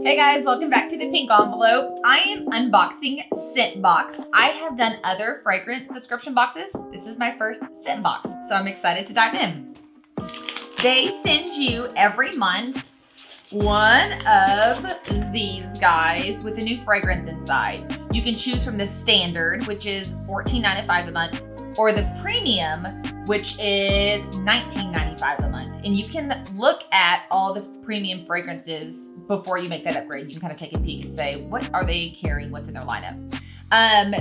Hey guys, welcome back to the Pink Envelope. I am unboxing ScentBox. I have done other fragrance subscription boxes. This is my first ScentBox, so I'm excited to dive in. They send you every month one of these guys with a new fragrance inside. You can choose from the standard, which is $14.95 a month, or the premium, which is $19.95 a month. And you can look at all the premium fragrances before you make that upgrade. You can kind of take a peek and say, what are they carrying? What's in their lineup?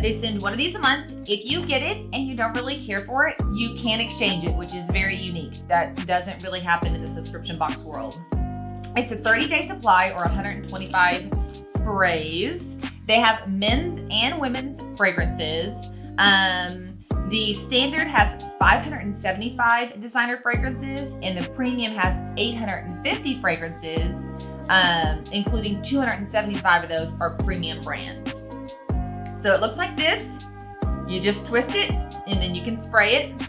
They send one of these a month. If you get it and you don't really care for it, you can exchange it, which is very unique. That doesn't really happen in the subscription box world. It's a 30-day supply or 125 sprays. They have men's and women's fragrances. The standard has 575 designer fragrances, and the premium has 850 fragrances, including 275 of those are premium brands. So it looks like this. You just twist it, and then you can spray it.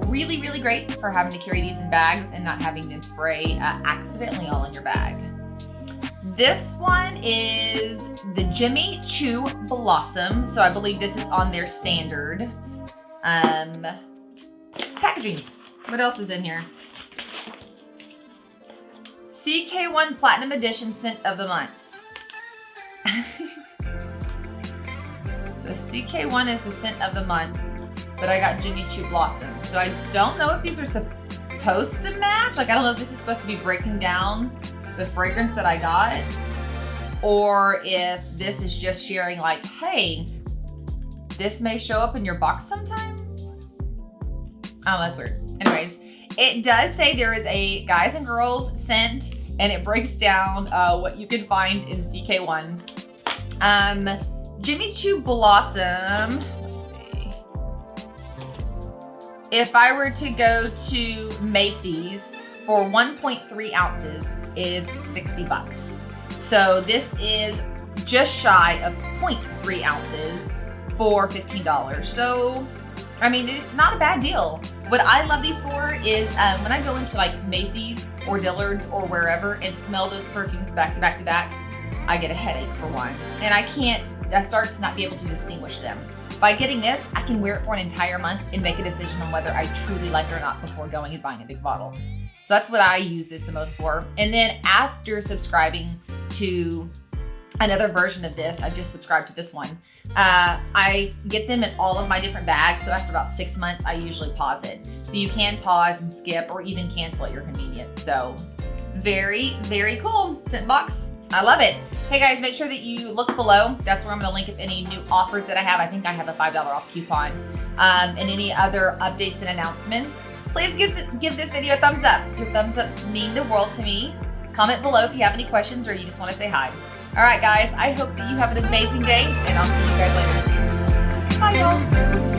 Really, really great for having to carry these in bags and not having them spray accidentally all in your bag. This one is the Jimmy Choo Blossom. So I believe this is on their standard. Packaging. What else is in here? CK1 Platinum Edition Scent of the Month. So CK1 is the scent of the month, but I got Jimmy Choo Blossom. So I don't know if these are supposed to match. Like, I don't know if this is supposed to be breaking down the fragrance that I got, or if this is just sharing like, hey, this may show up in your box sometime. Oh, that's weird. Anyways, it does say there is a guys and girls scent, and it breaks down what you can find in CK1. Jimmy Choo Blossom, let's see. If I were to go to Macy's for 1.3 ounces is $60. So this is just shy of 0.3 ounces for $15. So, I mean, it's not a bad deal. What I love these for is when I go into like Macy's or Dillard's or wherever and smell those perfumes back to back to back, I get a headache for one. And I start to not be able to distinguish them. By getting this, I can wear it for an entire month and make a decision on whether I truly like it or not before going and buying a big bottle. So that's what I use this the most for. And then after subscribing to another version of this, I just subscribed to this one. I get them in all of my different bags. So after about 6 months, I usually pause it. So you can pause and skip or even cancel at your convenience. So very, very cool. ScentBox, I love it. Hey guys, make sure that you look below. That's where I'm gonna link up any new offers that I have. I think I have a $5 off coupon and any other updates and announcements. Please give this video a thumbs up. Your thumbs ups mean the world to me. Comment below if you have any questions or you just wanna say hi. All right, guys, I hope that you have an amazing day, and I'll see you guys later. Bye, y'all.